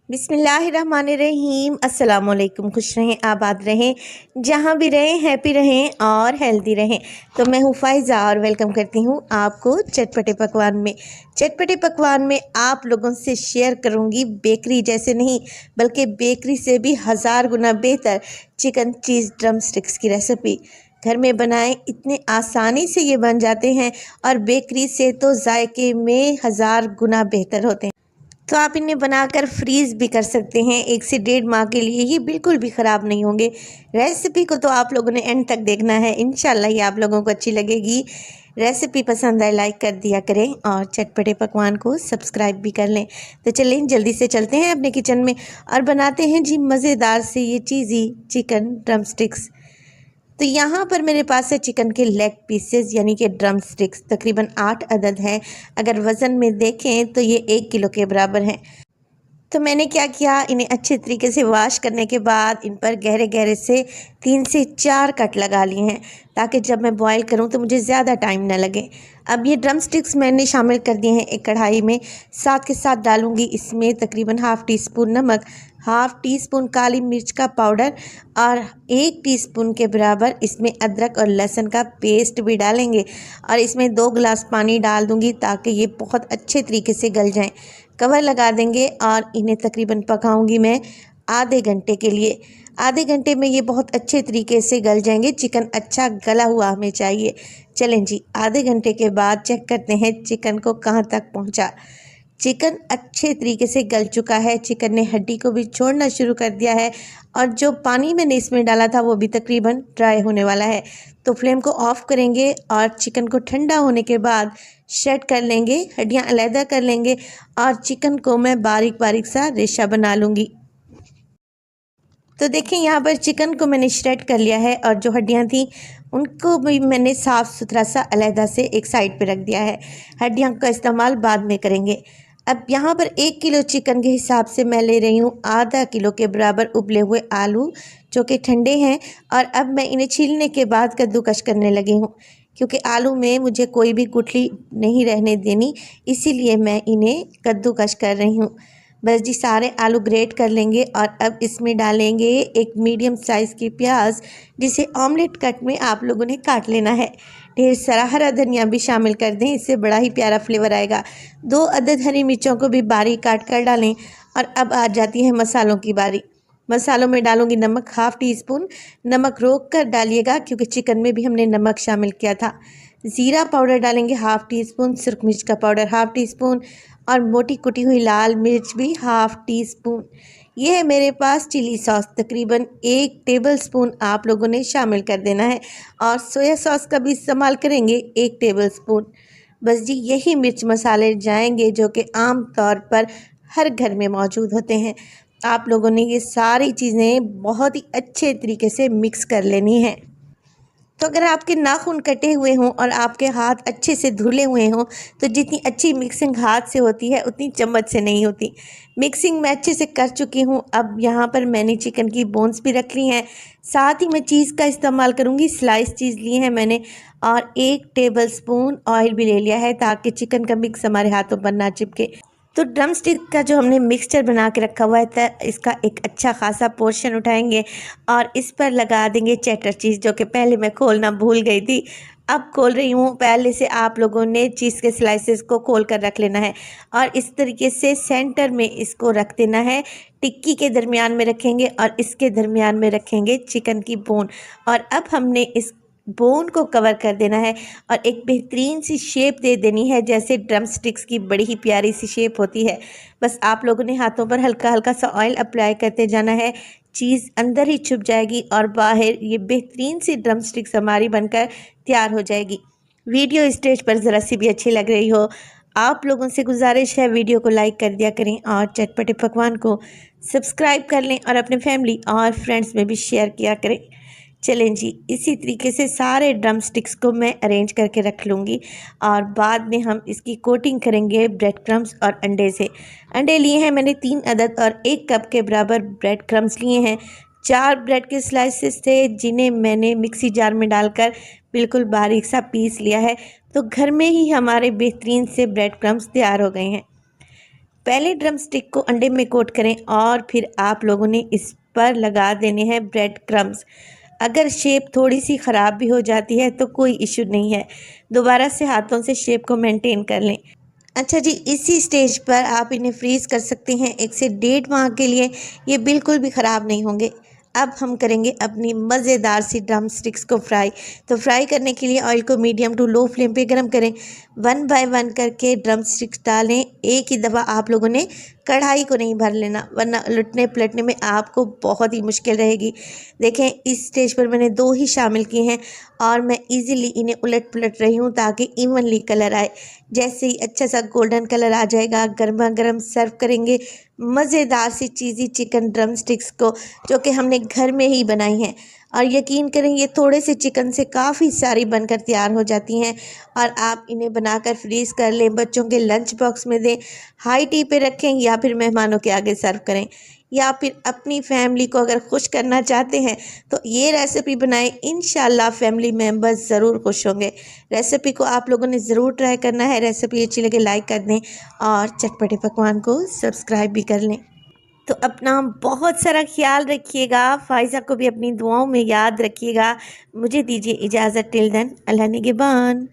बिस्मिल्लाहिर्रहमानिर्रहीम। अस्सलाम वालेकुम। खुश रहें, आबाद रहें, जहाँ भी रहें हैप्पी रहें और हेल्दी रहें। तो मैं हूँ फ़ाइज़ा और वेलकम करती हूँ आपको चटपटे पकवान में। चटपटे पकवान में आप लोगों से शेयर करूँगी बेकरी जैसे नहीं बल्कि बेकरी से भी हज़ार गुना बेहतर चिकन चीज़ ड्रम स्टिक्स की रेसिपी। घर में बनाएं, इतने आसानी से ये बन जाते हैं और बेकरी से तो जायके में हज़ार गुना बेहतर होते हैं। तो आप इन्हें बनाकर फ्रीज़ भी कर सकते हैं 1 से 1.5 माह के लिए, ये बिल्कुल भी ख़राब नहीं होंगे। रेसिपी को तो आप लोगों ने एंड तक देखना है, इंशाल्लाह ये आप लोगों को अच्छी लगेगी। रेसिपी पसंद आए लाइक कर दिया करें और चटपटे पकवान को सब्सक्राइब भी कर लें। तो चलें जल्दी से चलते हैं अपने किचन में और बनाते हैं जी मज़ेदार से ये चीज़ी चिकन ड्रम स्टिक्स। तो यहाँ पर मेरे पास है चिकन के लेग पीसेस यानी कि ड्रम स्टिक्स, तकरीबन 8 अदद हैं। अगर वज़न में देखें तो ये 1 किलो के बराबर हैं। तो मैंने क्या किया, इन्हें अच्छे तरीके से वॉश करने के बाद इन पर गहरे गहरे से 3 से 4 कट लगा लिए हैं ताकि जब मैं बॉईल करूं तो मुझे ज़्यादा टाइम ना लगे। अब ये ड्रम स्टिक्स मैंने शामिल कर दिए हैं एक कढ़ाई में। साथ के साथ डालूंगी इसमें तकरीबन हाफ़ टी स्पून नमक, हाफ़ टी स्पून काली मिर्च का पाउडर और 1 टीस्पून के बराबर इसमें अदरक और लहसुन का पेस्ट भी डालेंगे और इसमें 2 गिलास पानी डाल दूंगी ताकि ये बहुत अच्छे तरीके से गल जाएं। कवर लगा देंगे और इन्हें तकरीबन पकाऊंगी मैं आधे घंटे के लिए। आधे घंटे में ये बहुत अच्छे तरीके से गल जाएंगे। चिकन अच्छा गला हुआ हमें चाहिए। चलें जी, आधे घंटे के बाद चेक करते हैं चिकन को कहाँ तक पहुँचा। चिकन अच्छे तरीके से गल चुका है, चिकन ने हड्डी को भी छोड़ना शुरू कर दिया है और जो पानी मैंने इसमें डाला था वो भी तकरीबन ड्राई होने वाला है। तो फ्लेम को ऑफ़ करेंगे और चिकन को ठंडा होने के बाद शेड कर लेंगे, हड्डियां अलहदा कर लेंगे और चिकन को मैं बारीक बारीक सा रेशा बना लूँगी। तो देखें यहाँ पर चिकन को मैंने श्रेड कर लिया है और जो हड्डियाँ थी उनको भी मैंने साफ़ सुथरा सा अलहदा से एक साइड पे रख दिया है। हड्डियाँ का इस्तेमाल बाद में करेंगे। अब यहाँ पर 1 किलो चिकन के हिसाब से मैं ले रही हूँ आधा किलो के बराबर उबले हुए आलू जो कि ठंडे हैं और अब मैं इन्हें छीलने के बाद कद्दूकश करने लगी हूँ क्योंकि आलू में मुझे कोई भी गुठली नहीं रहने देनी, इसीलिए मैं इन्हें कद्दूकश कर रही हूँ। बस जी सारे आलू ग्रेट कर लेंगे और अब इसमें डालेंगे एक मीडियम साइज़ की प्याज जिसे ऑमलेट कट में आप लोगों ने काट लेना है। ढेर सारा हरा धनिया भी शामिल कर दें, इससे बड़ा ही प्यारा फ्लेवर आएगा। 2 अदद हरी मिर्चों को भी बारीक काट कर डालें और अब आ जाती है मसालों की बारी। मसालों में डालूंगी नमक, हाफ़ टी स्पून। नमक रोक कर डालिएगा क्योंकि चिकन में भी हमने नमक शामिल किया था। ज़ीरा पाउडर डालेंगे हाफ़ टी स्पून, सुरख मिर्च का पाउडर हाफ़ टी स्पून और मोटी कुटी हुई लाल मिर्च भी हाफ़ टी स्पून। ये है मेरे पास चिली सॉस, तकरीबन 1 टेबल स्पून आप लोगों ने शामिल कर देना है और सोया सॉस का भी इस्तेमाल करेंगे 1 टेबल स्पून। बस जी यही मिर्च मसाले जाएंगे जो कि आम तौर पर हर घर में मौजूद होते हैं। आप लोगों ने ये सारी चीज़ें बहुत ही अच्छे तरीके से मिक्स कर लेनी है। तो अगर आपके नाखून कटे हुए हों और आपके हाथ अच्छे से धुले हुए हों तो जितनी अच्छी मिक्सिंग हाथ से होती है उतनी चम्मच से नहीं होती। मिक्सिंग मैं अच्छे से कर चुकी हूँ। अब यहाँ पर मैंने चिकन की बोन्स भी रख ली हैं। साथ ही मैं चीज़ का इस्तेमाल करूँगी। स्लाइस चीज़ ली है मैंने और 1 टेबल स्पून ऑयल भी ले लिया है ताकि चिकन का मिक्स हमारे हाथों पर ना चिपके। तो ड्रम स्टिक का जो हमने मिक्सचर बना के रखा हुआ है इसका एक अच्छा खासा पोर्शन उठाएंगे और इस पर लगा देंगे चेडर चीज़ जो कि पहले मैं खोलना भूल गई थी, अब खोल रही हूँ। पहले से आप लोगों ने चीज़ के स्लाइसेस को खोल कर रख लेना है और इस तरीके से सेंटर में इसको रख देना है। टिक्की के दरमियान में रखेंगे और इसके दरमियान में रखेंगे चिकन की बोन और अब हमने इस बोन को कवर कर देना है और एक बेहतरीन सी शेप दे देनी है जैसे ड्रम स्टिक्स की बड़ी ही प्यारी सी शेप होती है। बस आप लोगों ने हाथों पर हल्का हल्का सा ऑयल अप्लाई करते जाना है। चीज़ अंदर ही छुप जाएगी और बाहर ये बेहतरीन सी ड्रम स्टिक्स हमारी बनकर तैयार हो जाएगी। वीडियो स्टेज पर ज़रा सी भी अच्छी लग रही हो, आप लोगों से गुजारिश है वीडियो को लाइक कर दिया करें और चटपटे पकवान को सब्सक्राइब कर लें और अपने फैमिली और फ्रेंड्स में भी शेयर किया करें। चलें जी, इसी तरीके से सारे ड्रम स्टिक्स को मैं अरेंज करके रख लूँगी और बाद में हम इसकी कोटिंग करेंगे ब्रेड क्रम्स और अंडे से। अंडे लिए हैं मैंने 3 अदद और 1 कप के बराबर ब्रेड क्रम्स लिए हैं। 4 ब्रेड के स्लाइसेस थे जिन्हें मैंने मिक्सी जार में डालकर बिल्कुल बारीक सा पीस लिया है। तो घर में ही हमारे बेहतरीन से ब्रेड क्रम्स तैयार हो गए हैं। पहले ड्रम स्टिक को अंडे में कोट करें और फिर आप लोगों ने इस पर लगा देने हैं ब्रेड क्रम्स। अगर शेप थोड़ी सी ख़राब भी हो जाती है तो कोई इशू नहीं है, दोबारा से हाथों से शेप को मेंटेन कर लें। अच्छा जी, इसी स्टेज पर आप इन्हें फ्रीज़ कर सकते हैं 1 से 1.5 माह के लिए। ये बिल्कुल भी ख़राब नहीं होंगे। अब हम करेंगे अपनी मज़ेदार सी ड्रम स्टिक्स को फ्राई। तो फ्राई करने के लिए ऑयल को मीडियम टू लो फ्लेम पे गरम करें। 1 बाय 1 करके ड्रम स्टिक्स डालें। एक ही दफ़ा आप लोगों ने कढ़ाई को नहीं भर लेना, वरना उलटने पलटने में आपको बहुत ही मुश्किल रहेगी। देखें, इस स्टेज पर मैंने 2 ही शामिल किए हैं और मैं इजीली इन्हें उलट पलट रही हूँ ताकि इवनली कलर आए। जैसे ही अच्छा सा गोल्डन कलर आ जाएगा, गर्मा गर्म सर्व करेंगे मज़ेदार सी चीज़ी चिकन ड्रम स्टिक्स को, जो कि हमने घर में ही बनाई हैं। और यकीन करें, ये थोड़े से चिकन से काफ़ी सारी बनकर तैयार हो जाती हैं। और आप इन्हें बनाकर फ्रीज़ कर लें, बच्चों के लंच बॉक्स में दें, हाई टी पे रखें या फिर मेहमानों के आगे सर्व करें, या फिर अपनी फैमिली को अगर खुश करना चाहते हैं तो ये रेसिपी बनाएं। इंशाल्लाह फैमिली मेम्बर्स ज़रूर खुश होंगे। रेसिपी को आप लोगों ने ज़रूर ट्राई करना है। रेसिपी अच्छी लगे लाइक कर दें और चटपटे पकवान को सब्सक्राइब भी कर लें। तो अपना बहुत सारा ख्याल रखिएगा, फ़ाइज़ा को भी अपनी दुआओं में याद रखिएगा। मुझे दीजिए इजाज़त, टिल देन, अल्लाह निगहबान।